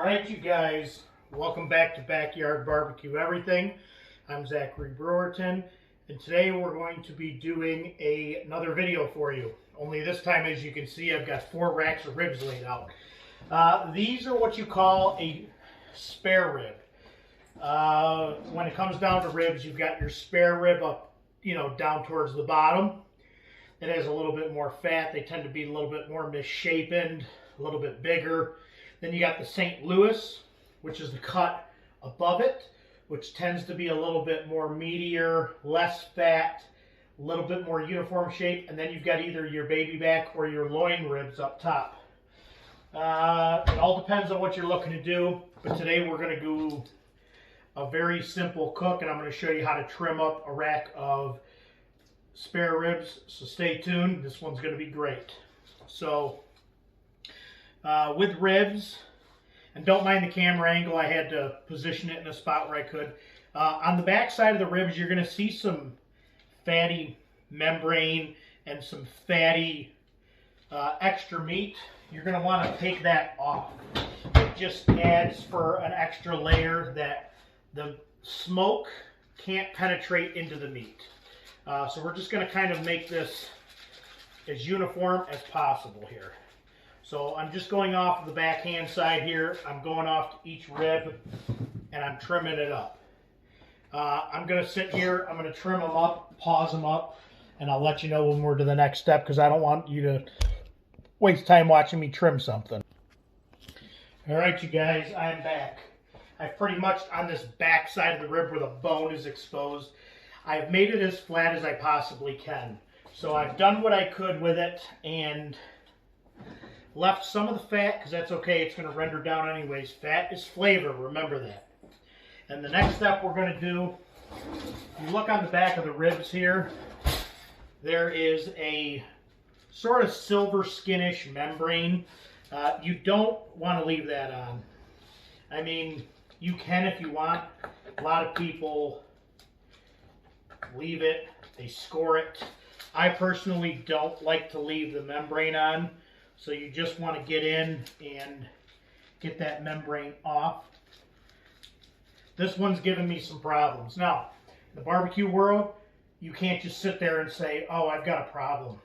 Alright, you guys, welcome back to Backyard Barbecue Everything. I'm Zachary Brewerton, and today we're going to be doing another video for you. Only this time, as you can see, I've got 4 racks of ribs laid out. These are what you call a spare rib. When it comes down to ribs, you've got your spare rib up, down towards the bottom. It has a little bit more fat. They tend to be a little bit more misshapen, a little bit bigger. Then you got the St. Louis, which is the cut above it, which tends to be a little bit more meatier, less fat, a little bit more uniform shape. And then you've got either your baby back or your loin ribs up top. It all depends on what you're looking to do. But today we're going to do a very simple cook, and I'm going to show you how to trim up a rack of spare ribs. So stay tuned. This one's going to be great. So with ribs, and don't mind the camera angle, I had to position it in a spot where I could. On the back side of the ribs, you're going to see some fatty membrane and some fatty extra meat. You're going to want to take that off. It just adds for an extra layer that the smoke can't penetrate into the meat. So we're just going to kind of make this as uniform as possible here. So I'm just going off the backhand side here. I'm going off to each rib and I'm trimming it up. I'm going to sit here. I'm going to trim them up, pause them up, and I'll let you know when we're to the next step because I don't want you to waste time watching me trim something. All right, you guys, I'm back. I've pretty much, on this back side of the rib where the bone is exposed, I've made it as flat as I possibly can. So I've done what I could with it and left some of the fat, because that's okay, it's going to render down anyways. Fat is flavor, remember that. And the next step we're going to do, if you look on the back of the ribs here, there is a sort of silver skinish membrane. You don't want to leave that on. I mean, you can if you want. A lot of people leave it, they score it. I personally don't like to leave the membrane on. So you just want to get in and get that membrane off. This one's giving me some problems. Now, in the barbecue world, you can't just sit there and say, oh, I've got a problem.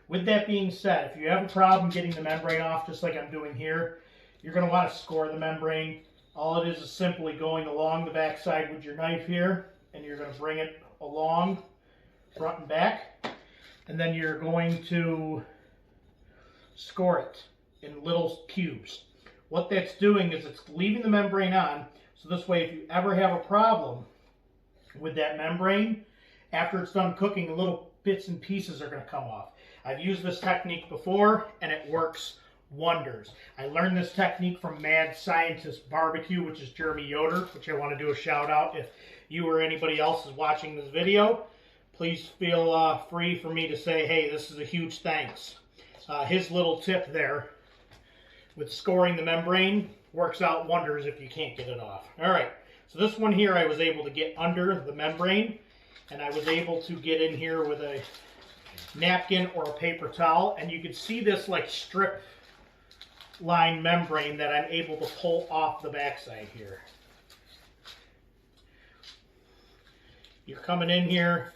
With that being said, if you have a problem getting the membrane off, just like I'm doing here, you're going to want to score the membrane. All it is simply going along the back side with your knife here, and you're going to bring it along, front and back, and then you're going to score it in little cubes. What that's doing is it's leaving the membrane on, so this way if you ever have a problem with that membrane, after it's done cooking, the little bits and pieces are going to come off. I've used this technique before and it works wonders. I learned this technique from Mad Scientist Barbecue, which is Jeremy Yoder, which I want to do a shout out. If you or anybody else is watching this video, please feel free for me to say, hey, this is a huge thanks. His little tip there with scoring the membrane works out wonders if you can't get it off. All right, so this one here I was able to get under the membrane, and I was able to get in here with a napkin or a paper towel, and you can see this like strip line membrane that I'm able to pull off the backside here. You're coming in here,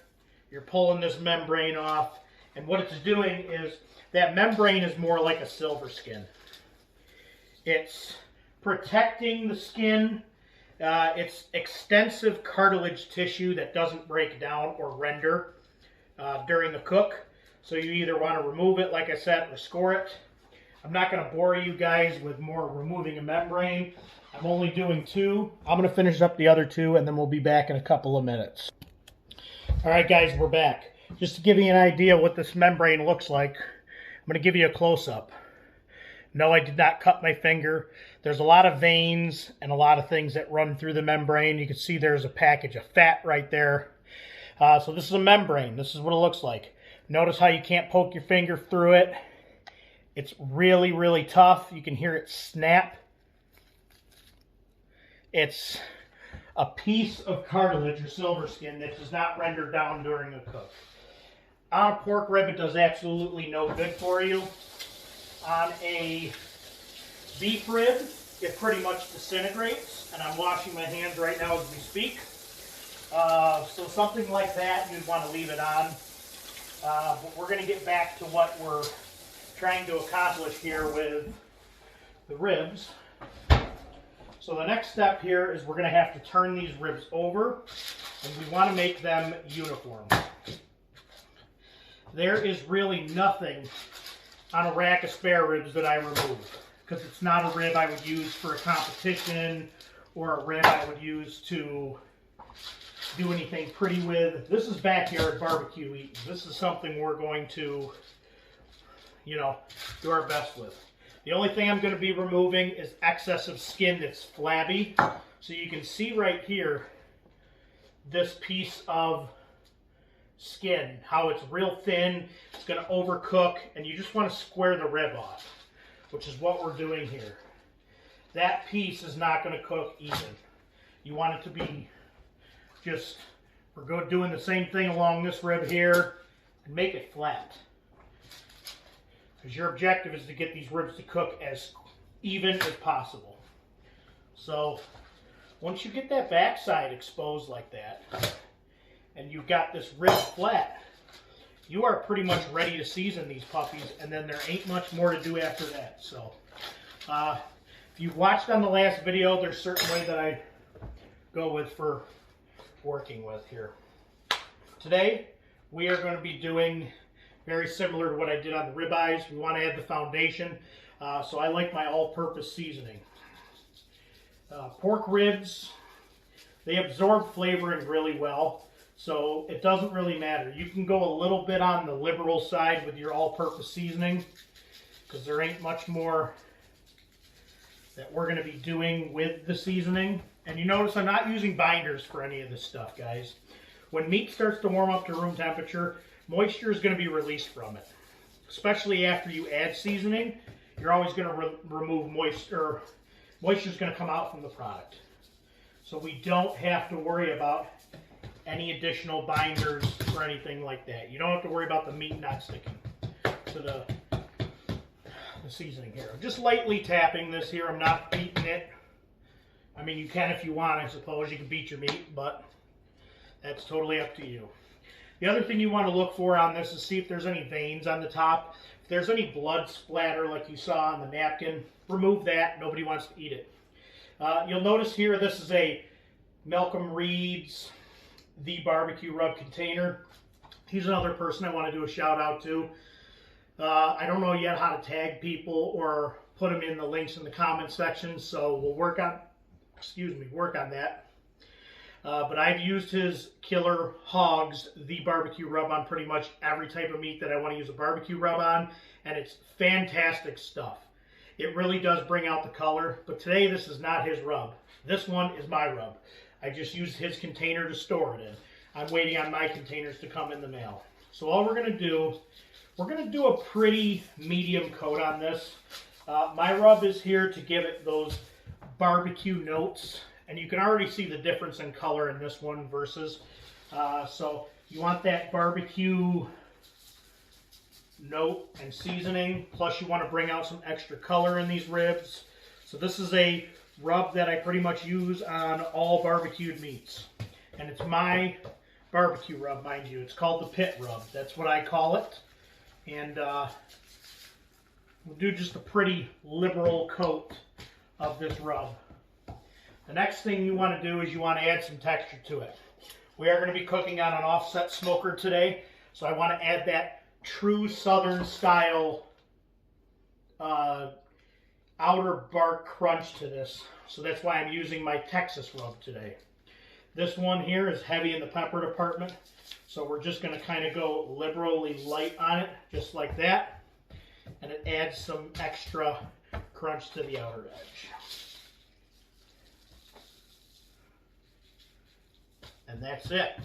you're pulling this membrane off, and what it's doing is that membrane is more like a silver skin. It's protecting the skin. It's extensive cartilage tissue that doesn't break down or render during the cook. So you either want to remove it, like I said, or score it. I'm not going to bore you guys with more removing a membrane. I'm only doing 2. I'm going to finish up the other 2, and then we'll be back in a couple of minutes. All right, guys, we're back. Just to give you an idea what this membrane looks like, I'm going to give you a close-up. No, I did not cut my finger. There's a lot of veins and a lot of things that run through the membrane. You can see there's a package of fat right there. So this is a membrane. This is what it looks like. Notice how you can't poke your finger through it. It's really, really tough. You can hear it snap. It's a piece of cartilage or silver skin that does not render down during a cook. On a pork rib, it does absolutely no good for you. On a beef rib, it pretty much disintegrates, and I'm washing my hands right now as we speak. So something like that, you'd want to leave it on. But we're going to get back to what we're trying to accomplish here with the ribs. So the next step here is we're going to have to turn these ribs over, and we want to make them uniform. There is really nothing on a rack of spare ribs that I remove, because it's not a rib I would use for a competition or a rib I would use to do anything pretty with. This is backyard barbecue eating. This is something we're going to, you know, do our best with. The only thing I'm going to be removing is excess of skin that's flabby. So you can see right here, this piece of skin, how it's real thin, it's going to overcook, and you just want to square the rib off, which is what we're doing here. That piece is not going to cook even. You want it to be just, we're doing the same thing along this rib here, and make it flat. Because your objective is to get these ribs to cook as even as possible. So once you get that backside exposed like that, and you've got this rib flat, you are pretty much ready to season these puppies, and then there ain't much more to do after that. So if you've watched on the last video, there's a certain way that I go with for working with here. Today we are going to be doing very similar to what I did on the ribeyes. We want to add the foundation, so I like my all-purpose seasoning. Pork ribs, they absorb flavoring really well, so it doesn't really matter. You can go a little bit on the liberal side with your all-purpose seasoning, because there ain't much more that we're going to be doing with the seasoning. And you notice I'm not using binders for any of this stuff, guys. When meat starts to warm up to room temperature, moisture is going to be released from it. Especially after you add seasoning, you're always going to remove moisture. Moisture is going to come out from the product. So we don't have to worry about any additional binders or anything like that. You don't have to worry about the meat not sticking to the seasoning here. I'm just lightly tapping this here. I'm not beating it. I mean, you can if you want, I suppose. You can beat your meat, but that's totally up to you. The other thing you want to look for on this is see if there's any veins on the top. If there's any blood splatter like you saw on the napkin, remove that. Nobody wants to eat it. You'll notice here this is a Malcolm Reed's The Barbecue Rub container. He's another person I want to do a shout out to. I don't know yet how to tag people or put them in the links in the comment section, so we'll work on that. But I've used his Killer Hogs The Barbecue Rub on pretty much every type of meat that I want to use a barbecue rub on, and it's fantastic stuff. It really does bring out the color, but today this is not his rub. This one is my rub. I just used his container to store it in. I'm waiting on my containers to come in the mail. So all we're going to do, we're going to do a pretty medium coat on this. My rub is here to give it those barbecue notes. And you can already see the difference in color in this one versus, so you want that barbecue note and seasoning, plus you want to bring out some extra color in these ribs. So this is a rub that I pretty much use on all barbecued meats. And it's my barbecue rub, mind you. It's called the Pit Rub. That's what I call it. And we'll do just a pretty liberal coat of this rub. The next thing you want to do is you want to add some texture to it. We are going to be cooking on an offset smoker today, so I want to add that true southern style outer bark crunch to this. So that's why I'm using my Texas rub today. This one here is heavy in the pepper department, so we're just going to kind of go liberally light on it, just like that. And it adds some extra crunch to the outer edge. And that's it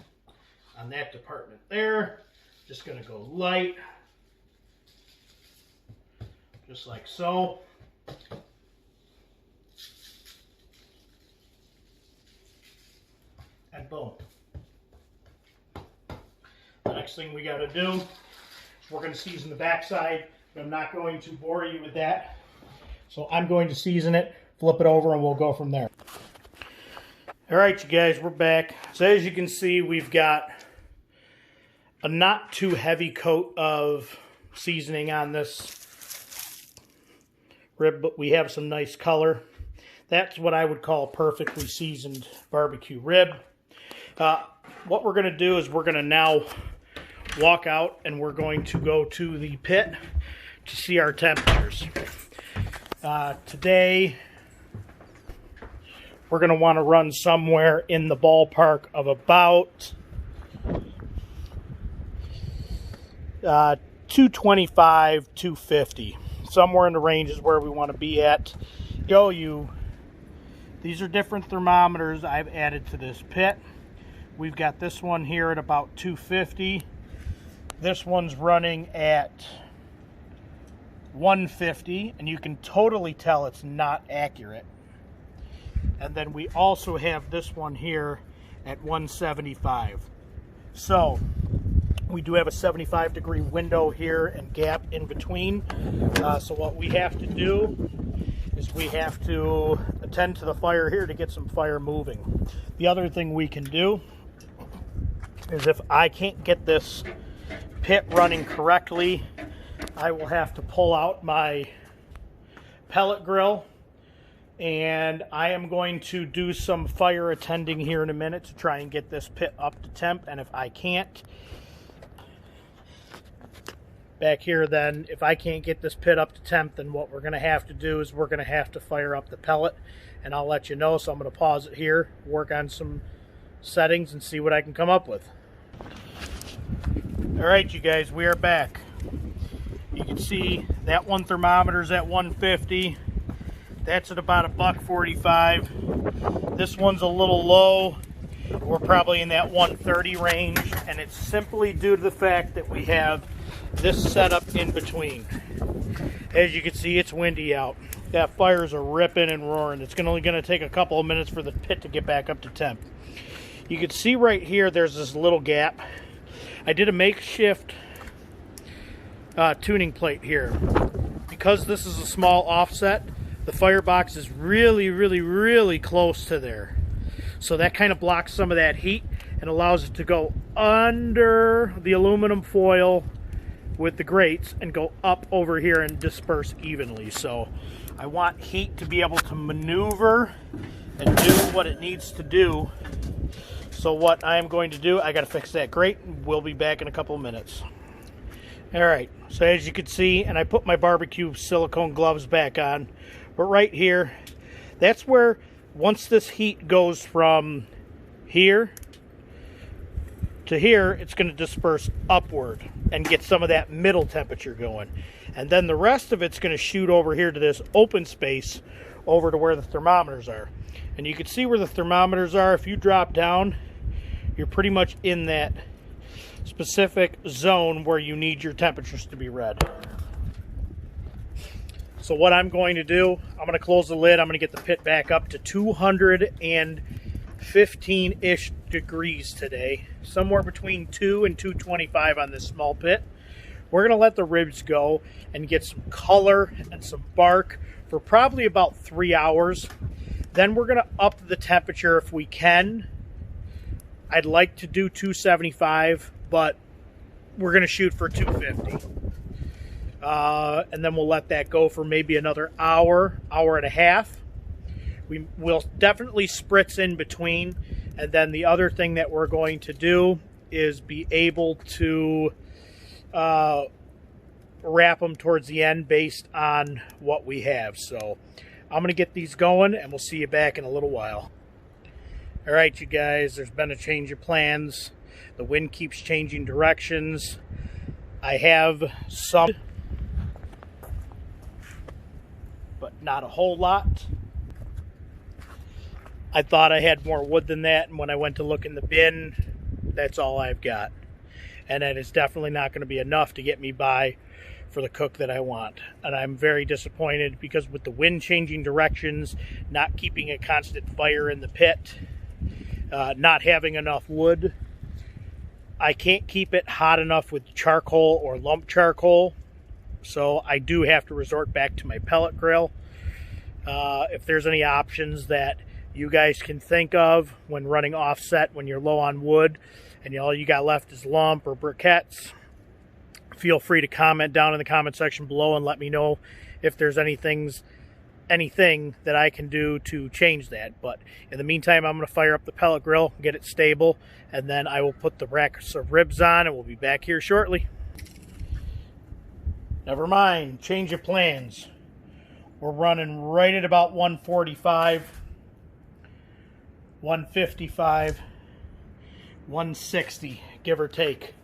on that department there. Just going to go light, just like so. And boom. The next thing we got to do is we're going to season the backside, but I'm not going to bore you with that. So I'm going to season it flip it over, and we'll go from there. All right, you guys, we're back. So as you can see, we've got a not too heavy coat of seasoning on this rib, but we have some nice color. That's what I would call a perfectly seasoned barbecue rib. What we're going to do is we're going to now walk out and we're going to go to the pit to see our temperatures. Today, we're going to want to run somewhere in the ballpark of about 225, 250. Somewhere in the range is where we want to be at. These are different thermometers I've added to this pit. We've got this one here at about 250. This one's running at 150, and you can totally tell it's not accurate. And then we also have this one here at 175. So we do have a 75-degree window here and gap in between. So what we have to do is we have to attend to the fire here to get some fire moving. The other thing we can do is if I can't get this pit running correctly, I will have to pull out my pellet grill, and I am going to do some fire attending here in a minute to try and get this pit up to temp. And if I can't, back here, then if I can't get this pit up to temp, then what we're going to have to do is we're going to have to fire up the pellet, and I'll let you know. So I'm going to pause it here, work on some settings, and see what I can come up with. All right, you guys, we are back. You can see that one thermometer is at 150. That's at about $1.45. This one's a little low. We're probably in that 130 range, and it's simply due to the fact that we have this setup in between. As you can see, it's windy out. That fires are ripping and roaring. It's only going to take a couple of minutes for the pit to get back up to temp. You can see right here, there's this little gap. I did a makeshift tuning plate here. Because this is a small offset, the firebox is really close to there. So that kind of blocks some of that heat and allows it to go under the aluminum foil with the grates and go up over here and disperse evenly. So I want heat to be able to maneuver and do what it needs to do. So what I'm going to do, I got to fix that grate, and we'll be back in a couple of minutes. All right, so as you can see, and I put my barbecue silicone gloves back on, but right here, that's where, once this heat goes from here to here, it's going to disperse upward and get some of that middle temperature going. And then the rest of it's going to shoot over here to this open space over to where the thermometers are. And you can see where the thermometers are. If you drop down, you're pretty much in that specific zone where you need your temperatures to be read. So what I'm going to do, I'm going to close the lid. I'm going to get the pit back up to 215-ish degrees today. Somewhere between 2 and 225 on this small pit. We're going to let the ribs go and get some color and some bark for probably about 3 hours. Then we're going to up the temperature if we can. I'd like to do 275, but we're going to shoot for 250. And then we'll let that go for maybe another hour and a half. We'll definitely spritz in between. And then the other thing that we're going to do is be able to wrap them towards the end based on what we have. So I'm going to get these going, and we'll see you back in a little while. All right, you guys, there's been a change of plans. The wind keeps changing directions. I have some, but not a whole lot. I thought I had more wood than that, and when I went to look in the bin, that's all I've got. And that is definitely not going to be enough to get me by for the cook that I want. And I'm very disappointed because with the wind changing directions, not keeping a constant fire in the pit, not having enough wood, I can't keep it hot enough with charcoal or lump charcoal. So I do have to resort back to my pellet grill. If there's any options that you guys can think of when running offset when you're low on wood and all you got left is lump or briquettes, feel free to comment down in the comment section below and let me know if there's anything that I can do to change that. But in the meantime, I'm going to fire up the pellet grill, get it stable, and then I will put the racks of ribs on, and we'll be back here shortly. Never mind, change of plans. We're running right at about 145, 155, 160, give or take.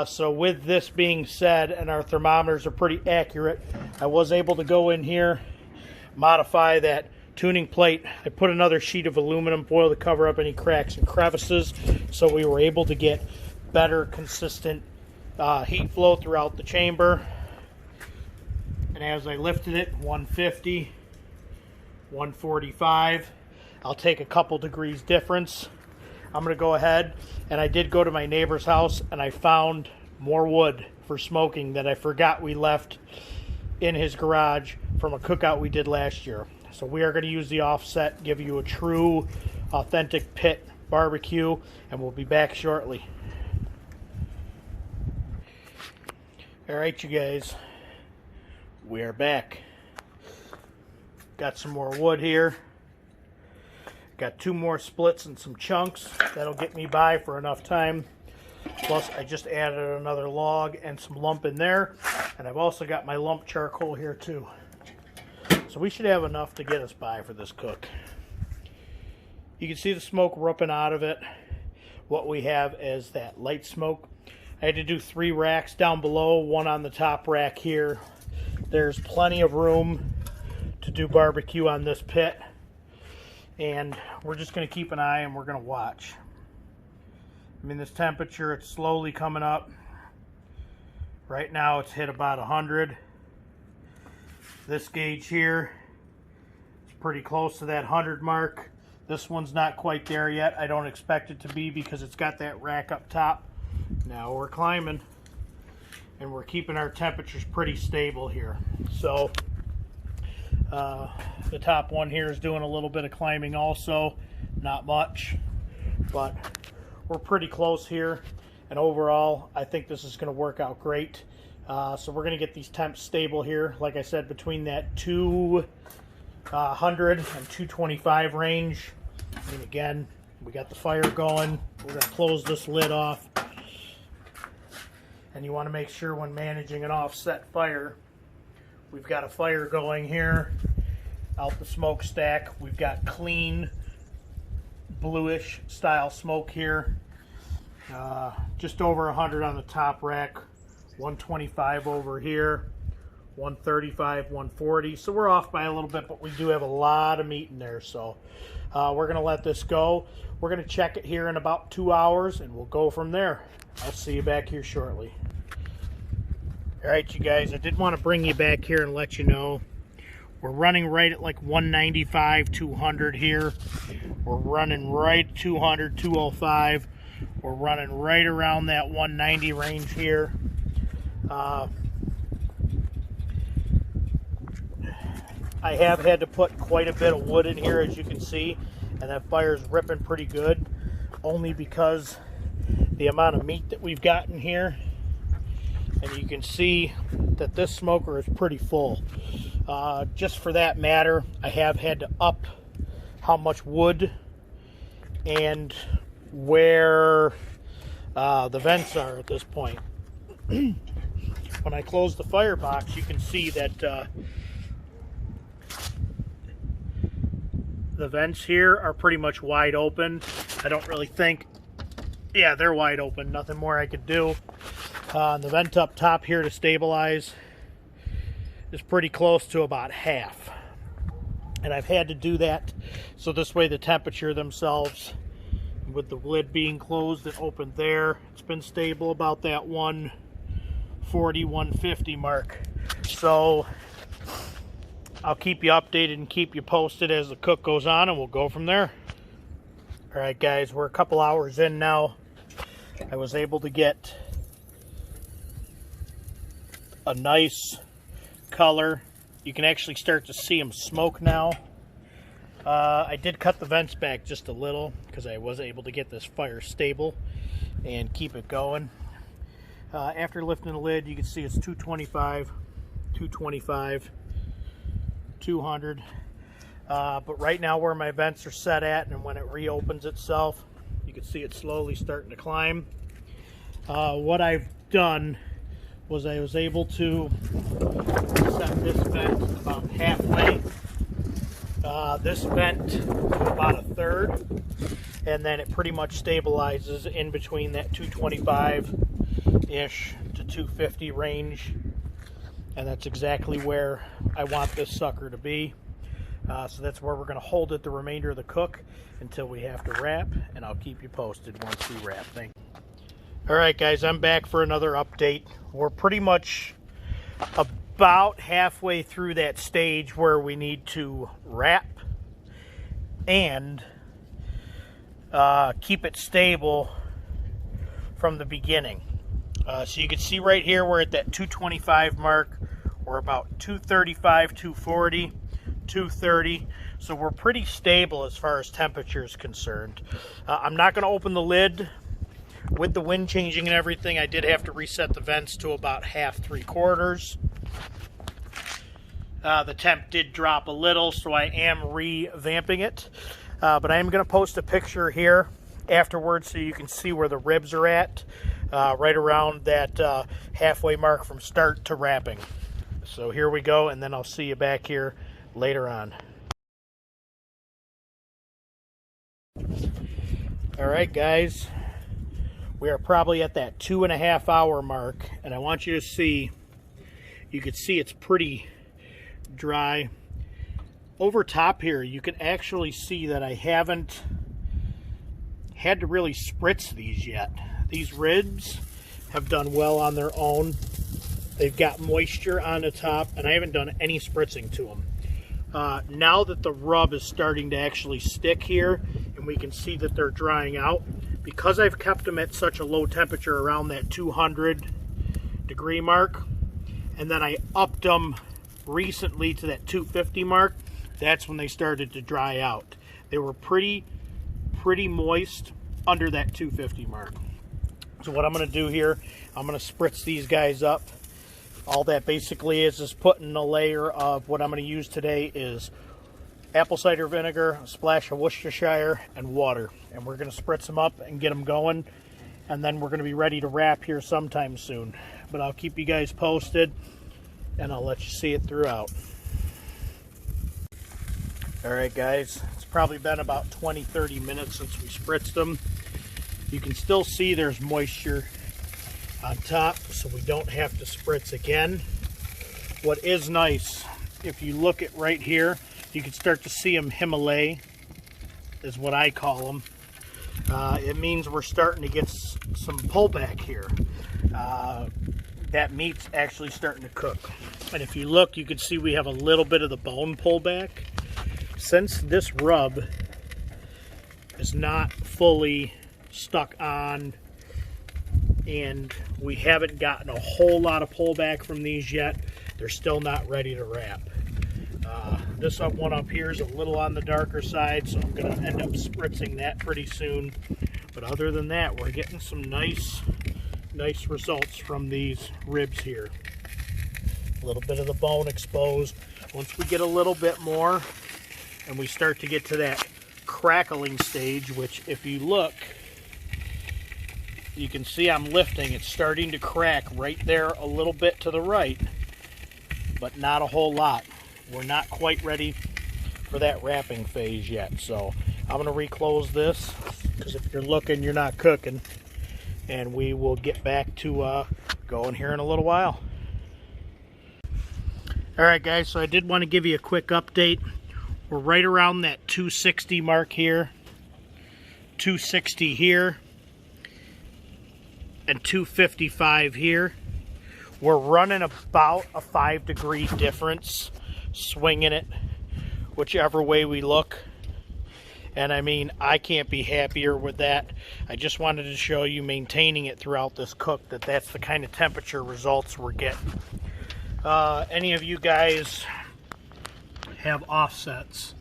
So with this being said, and our thermometers are pretty accurate, I was able to go in here, modify that tuning plate. I put another sheet of aluminum foil to cover up any cracks and crevices, so we were able to get better consistent heat flow throughout the chamber. And as I lifted it, 150, 145, I'll take a couple degrees difference. I'm going to go ahead, and I did go to my neighbor's house and I found more wood for smoking that I forgot we left in his garage from a cookout we did last year. So we are going to use the offset, give you a true authentic pit barbecue, and we'll be back shortly. Alright you guys, we are back. Got some more wood here. Got 2 more splits and some chunks. That'll get me by for enough time. Plus, I just added another log and some lump in there. And I've also got my lump charcoal here too. So we should have enough to get us by for this cook. You can see the smoke ripping out of it. What we have is that light smoke. I had to do 3 racks down below, 1 on the top rack here. There's plenty of room to do barbecue on this pit. And we're just going to keep an eye and we're going to watch. I mean, this temperature, it's slowly coming up. Right now it's hit about 100. This gauge here is pretty close to that 100 mark. This one's not quite there yet. I don't expect it to be because it's got that rack up top. Now we're climbing and we're keeping our temperatures pretty stable here. So the top one here is doing a little bit of climbing also, not much, but we're pretty close here, and overall I think this is going to work out great. So we're going to get these temps stable here, like I said, between that 200 and 225 range. And again, we got the fire going. We're going to close this lid off, and you want to make sure when managing an offset fire, we've got a fire going here out the smokestack. We've got clean bluish style smoke here. Just over 100 on the top rack, 125 over here, 135, 140. So we're off by a little bit, but we do have a lot of meat in there. So we're going to let this go. We're going to check it here in about 2 hours, and we'll go from there. I'll see you back here shortly. Alright you guys, I did want to bring you back here and let you know we're running right at like 195, 200 here. We're running right 200, 205. We're running right around that 190 range here. I have had to put quite a bit of wood in here, as you can see, and that fire's ripping pretty good, only because the amount of meat that we've got in here. And you can see that this smoker is pretty full. Just for that matter, I have had to up how much wood and where the vents are at this point. When I close the firebox, you can see that the vents here are pretty much wide open. I don't really think, yeah, they're wide open. Nothing more I could do. The vent up top here to stabilize is pretty close to about half. And I've had to do that so this way the temperature themselves, with the lid being closed and opened there, it's been stable about that 140, 150 mark. So I'll keep you updated and keep you posted as the cook goes on, and we'll go from there. Alright guys, we're a couple hours in now. I was able to get a nice color You can actually start to see them smoke now. I did cut the vents back just a little because I was able to get this fire stable and keep it going. After lifting the lid, you can see it's 225, 225, 200. But right now where my vents are set at, and when it reopens itself, you can see it slowly starting to climb. What I've done was I was able to set this vent about halfway. This vent to about a third, and then it pretty much stabilizes in between that 225-ish to 250 range, and that's exactly where I want this sucker to be. So that's where we're going to hold it the remainder of the cook until we have to wrap, and I'll keep you posted once we wrap. Thank you. Alright guys, I'm back for another update. We're pretty much about halfway through that stage where we need to wrap and keep it stable from the beginning. So you can see right here we're at that 225 mark. We're about 235, 240, 230. So we're pretty stable as far as temperature is concerned. I'm not going to open the lid. With the wind changing and everything, I did have to reset the vents to about half, 3/4. The temp did drop a little, so I am revamping it. But I am going to post a picture here afterwards so you can see where the ribs are at, right around that halfway mark from start to wrapping. So here we go, and then I'll see you back here later on. Alright guys, we are probably at that 2.5 hour mark, and I want you to see, you can see it's pretty dry. Over top here, you can actually see that I haven't had to really spritz these yet. These ribs have done well on their own. They've got moisture on the top, and I haven't done any spritzing to them. Now that the rub is starting to actually stick here, and we can see that they're drying out, because I've kept them at such a low temperature around that 200-degree mark, and then I upped them recently to that 250 mark, that's when they started to dry out. They were pretty moist under that 250 mark. So what I'm going to do here, I'm going to spritz these guys up. All that basically is putting a layer of what I'm going to use today is apple cider vinegar, a splash of Worcestershire, and water. And we're going to spritz them up and get them going. And then we're going to be ready to wrap here sometime soon. But I'll keep you guys posted, and I'll let you see it throughout. Alright guys, it's probably been about 20-30 minutes since we spritzed them. You can still see there's moisture on top, so we don't have to spritz again. What is nice, if you look at right here, you can start to see them Himalaya, is what I call them. It means we're starting to get some pullback here. That meat's actually starting to cook. And if you look, you can see we have a little bit of the bone pullback. Since this rub is not fully stuck on, and we haven't gotten a whole lot of pullback from these yet, they're still not ready to wrap. This one up here is a little on the darker side, so I'm going to end up spritzing that pretty soon. But other than that, we're getting some nice results from these ribs here. A little bit of the bone exposed. Once we get a little bit more and we start to get to that crackling stage, which if you look, you can see I'm lifting. It's starting to crack right there a little bit to the right, but not a whole lot. We're not quite ready for that wrapping phase yet. So I'm going to reclose this, because if you're looking, you're not cooking. And we will get back to going here in a little while. Alright guys, so I did want to give you a quick update. We're right around that 260 mark here, 260 here, and 255 here. We're running about a 5-degree difference, swinging it whichever way we look. And I mean, I can't be happier with that. I just wanted to show you, maintaining it throughout this cook, that's the kind of temperature results we're getting. Any of you guys have offsets.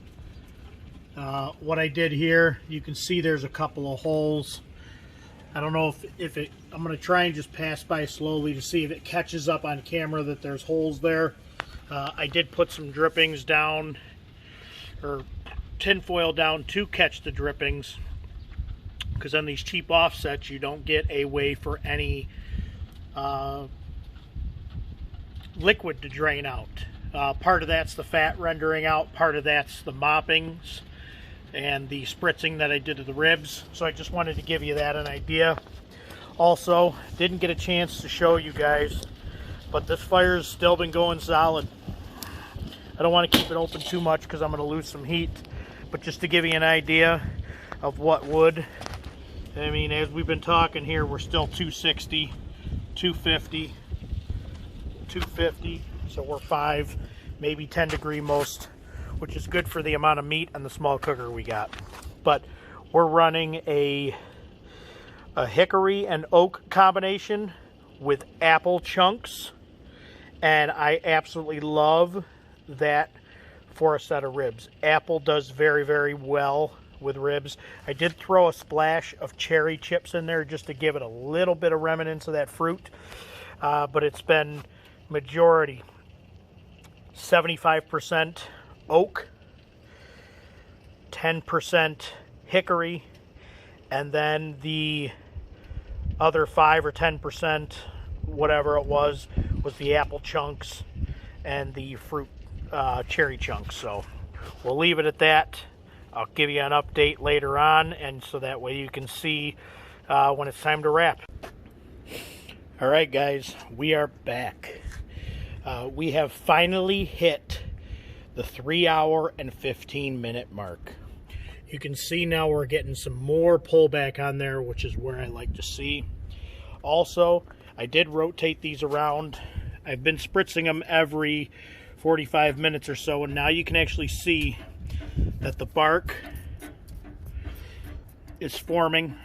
What I did here, you can see there's a couple of holes. I don't know if it, I'm going to try and just pass by slowly to see if it catches up on camera that there's holes there. I did put some drippings down, or tinfoil down to catch the drippings, because on these cheap offsets you don't get a way for any liquid to drain out. Part of that's the fat rendering out, part of that's the moppings and the spritzing that I did to the ribs. So I just wanted to give you that an idea. Also, didn't get a chance to show you guys, but this fire's still been going solid. I don't want to keep it open too much because I'm going to lose some heat, but just to give you an idea of what would. I mean, as we've been talking here, we're still 260, 250, 250, so we're 5, maybe 10 degree most, which is good for the amount of meat and the small cooker we got. But we're running a hickory and oak combination with apple chunks, and I absolutely love that for a set of ribs. Apple does very, very well with ribs. I did throw a splash of cherry chips in there just to give it a little bit of remnants of that fruit, but it's been majority 75% oak, 10% hickory, and then the other 5 or 10%, whatever it was the apple chunks and the fruit cherry chunks. So we'll leave it at that. I'll give you an update later on, and so that way you can see when it's time to wrap. All right, guys, we are back. We have finally hit the 3 hour and 15 minute mark. You can see now we're getting some more pullback on there, which is where I like to see. Also, I did rotate these around. I've been spritzing them every 45 minutes or so, and now you can actually see that the bark is forming.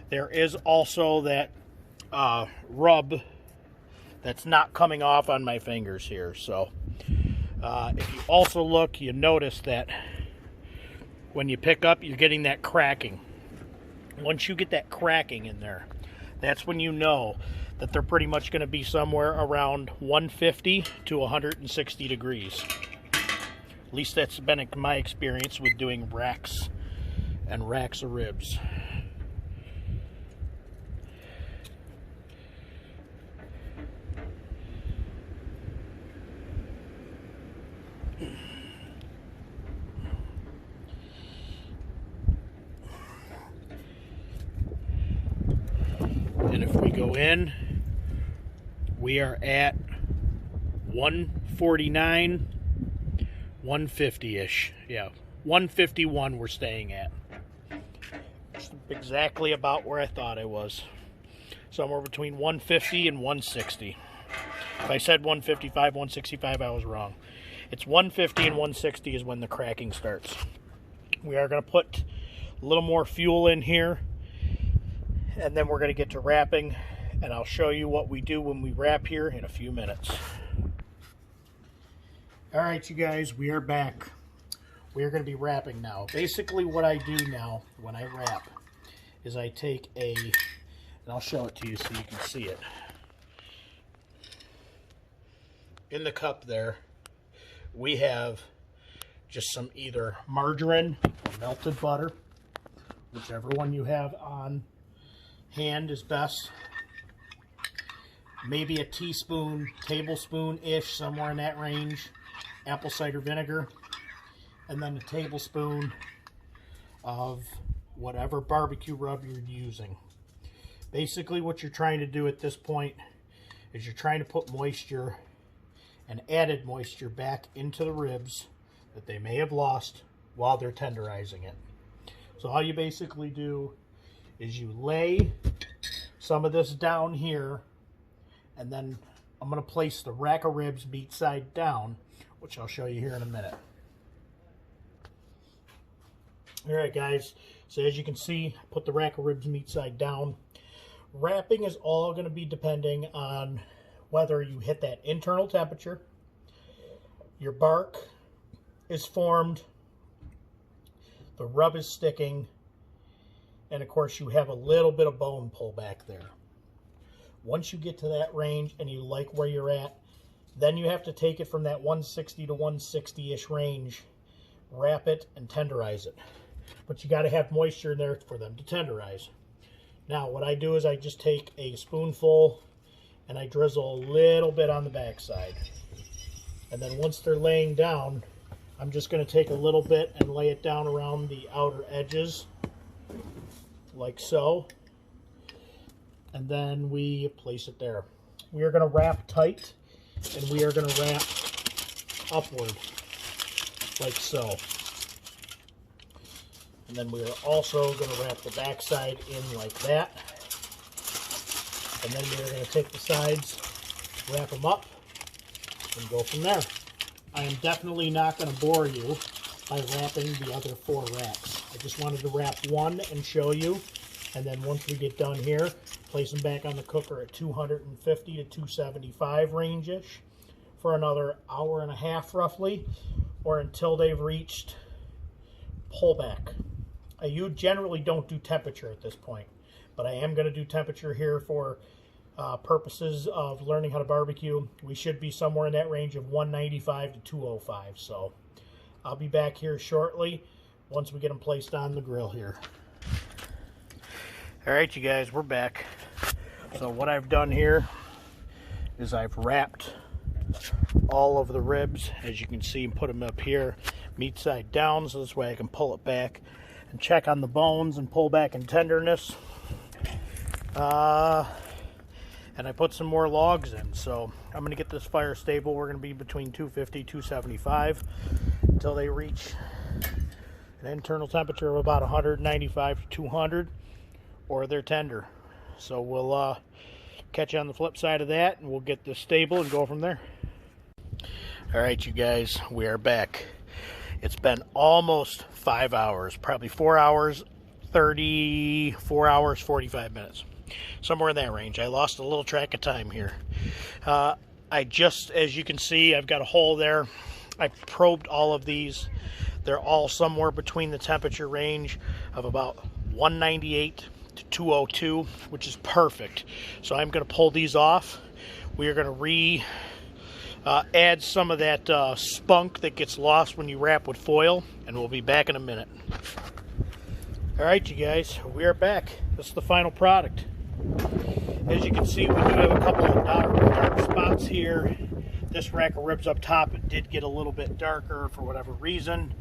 There is also that rub that's not coming off on my fingers here. So if you also look, you notice that when you pick up, you're getting that cracking. Once you get that cracking in there, that's when you know that they're pretty much going to be somewhere around 150 to 160 degrees. At least that's been my experience with doing racks and racks of ribs. And if we go in, we are at 149, 150-ish. Yeah, 151 we're staying at. It's exactly about where I thought I was. Somewhere between 150 and 160. If I said 155, 165, I was wrong. It's 150 and 160 is when the cracking starts. We are going to put a little more fuel in here, and then we're going to get to wrapping, and I'll show you what we do when we wrap here in a few minutes. All right, you guys, we are back. We are going to be wrapping now. Basically what I do now when I wrap is I take and I'll show it to you so you can see it. In the cup there, we have just some either margarine or melted butter, whichever one you have on hand is best. Maybe a teaspoon, tablespoon-ish, somewhere in that range, apple cider vinegar, and then a tablespoon of whatever barbecue rub you're using. Basically what you're trying to do at this point is you're trying to put moisture and added moisture back into the ribs that they may have lost while they're tenderizing it. So all you basically do is you lay some of this down here, and then I'm going to place the rack of ribs meat side down, which I'll show you here in a minute. Alright guys, so as you can see, put the rack of ribs meat side down. Wrapping is all going to be depending on whether you hit that internal temperature, your bark is formed, the rub is sticking, and of course you have a little bit of bone pull back there. Once you get to that range and you like where you're at, then you have to take it from that 160 to 160-ish range, wrap it, and tenderize it. But you got to have moisture in there for them to tenderize. Now what I do is I just take a spoonful and I drizzle a little bit on the backside. And then once they're laying down, I'm just going to take a little bit and lay it down around the outer edges, like so. And then we place it there. We are going to wrap tight, and we are going to wrap upward, like so. And then we are also going to wrap the backside in like that. And then we are going to take the sides, wrap them up, and go from there. I am definitely not going to bore you by wrapping the other 4 wraps. I just wanted to wrap one and show you. And then once we get done here, place them back on the cooker at 250 to 275 range-ish for another hour and a half roughly, or until they've reached pullback. You generally don't do temperature at this point, but I am going to do temperature here for purposes of learning how to barbecue. We should be somewhere in that range of 195 to 205. So I'll be back here shortly once we get them placed on the grill here. All right, you guys, we're back. So what I've done here is I've wrapped all of the ribs, as you can see, and put them up here, meat side down, so this way I can pull it back and check on the bones and pull back in tenderness. And I put some more logs in, so I'm going to get this fire stable. We're going to be between 250 275 until they reach an internal temperature of about 195 to 200, or they're tender. So we'll catch you on the flip side of that, and we'll get this stable and go from there. All right, you guys, we are back. It's been almost 5 hours, probably 4 hours, 4 hours, 45 minutes. Somewhere in that range. I lost a little track of time here. I just, as you can see, I've got a hole there. I probed all of these. They're all somewhere between the temperature range of about 198 to 202, which is perfect. So I'm going to pull these off. We are going to add some of that spunk that gets lost when you wrap with foil, and we'll be back in a minute. All right, you guys, we are back. This is the final product. As you can see, we do have a couple of dark spots here. This rack of ribs up top, it did get a little bit darker for whatever reason,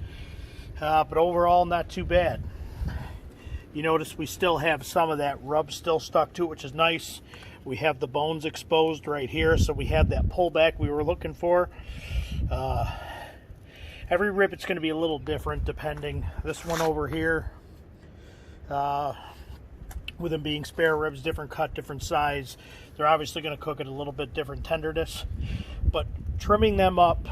but overall not too bad. You notice we still have some of that rub still stuck to it, which is nice. We have the bones exposed right here, so we have that pullback we were looking for. Every rib, it's going to be a little different depending. This one over here, with them being spare ribs, different cut, different size, they're obviously going to cook at a little bit different tenderness, but trimming them up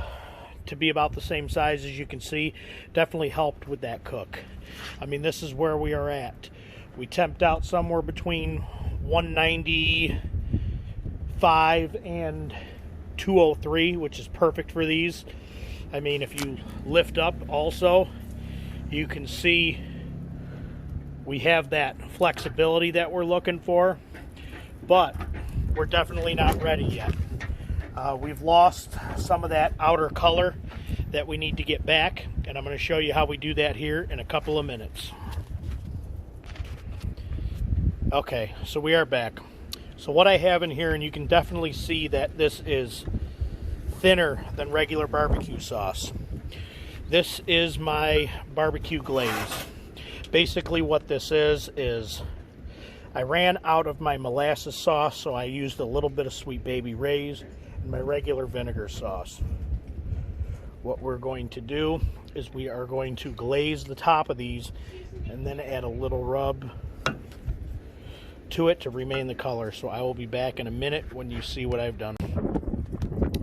to be about the same size, as you can see, definitely helped with that cook. I mean, this is where we are at. We temped out somewhere between 195 and 203, which is perfect for these. I mean, if you lift up also, you can see we have that flexibility that we're looking for, but we're definitely not ready yet. We've lost some of that outer color that we need to get back, and I'm going to show you how we do that here in a couple of minutes. Okay, so we are back. So what I have in here, and you can definitely see that this is thinner than regular barbecue sauce. This is my barbecue glaze. Basically what this is I ran out of my molasses sauce, so I used a little bit of Sweet Baby Ray's and my regular vinegar sauce. What we're going to do is we are going to glaze the top of these and then add a little rub to it to remain the color. So I will be back in a minute when you see what I've done.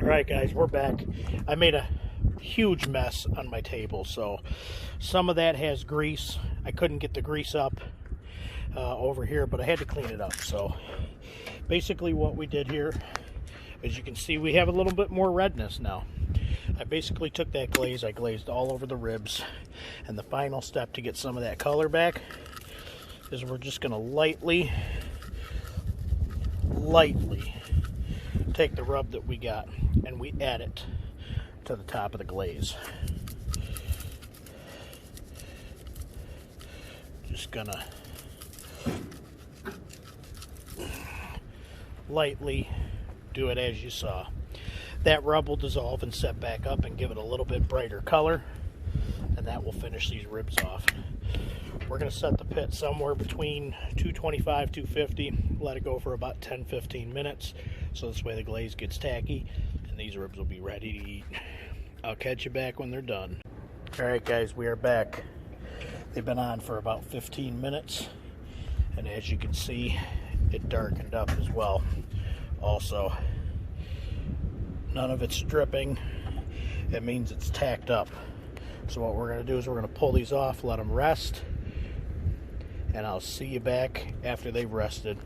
Alright guys, we're back. I made a huge mess on my table, so some of that has grease. I couldn't get the grease up over here, but I had to clean it up. So basically what we did here, as you can see, we have a little bit more redness now. I basically took that glaze, I glazed all over the ribs, and the final step to get some of that color back is we're just going to lightly take the rub that we got and we add it to the top of the glaze. Just gonna lightly do it as you saw. That rub will dissolve and set back up and give it a little bit brighter color, and that will finish these ribs off. We're going to set the pit somewhere between 225, 250, let it go for about 10-15 minutes, so this way the glaze gets tacky and these ribs will be ready to eat. I'll catch you back when they're done. Alright guys, we are back. They've been on for about 15 minutes, and as you can see, it darkened up as well. Also, none of it's dripping. It means it's tacked up. So what we're going to do is we're going to pull these off, let them rest, and I'll see you back after they've rested.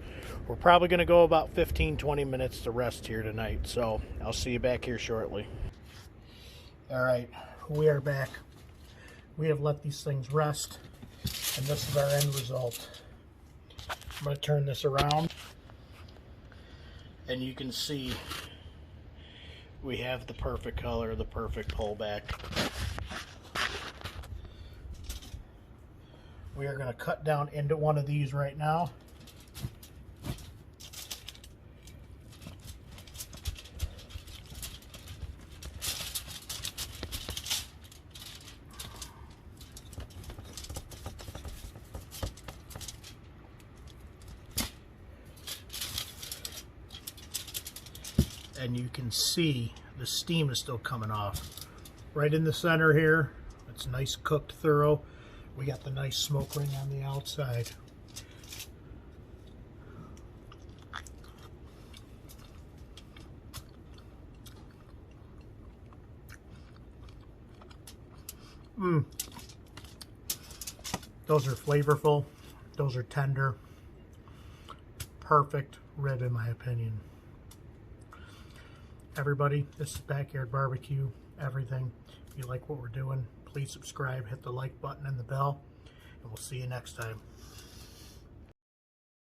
We're probably going to go about 15-20 minutes to rest here tonight, so I'll see you back here shortly. Alright, we are back. We have let these things rest, and this is our end result. I'm going to turn this around, and you can see we have the perfect color, the perfect pullback. We are going to cut down into one of these right now. And you can see the steam is still coming off. Right in the center here, it's nice cooked thorough. We got the nice smoke ring on the outside. Those are flavorful. Those are tender. Perfect rib in my opinion. Everybody, this is Backyard Barbecue, everything. If you like what we're doing, please subscribe, hit the like button and the bell, and we'll see you next time.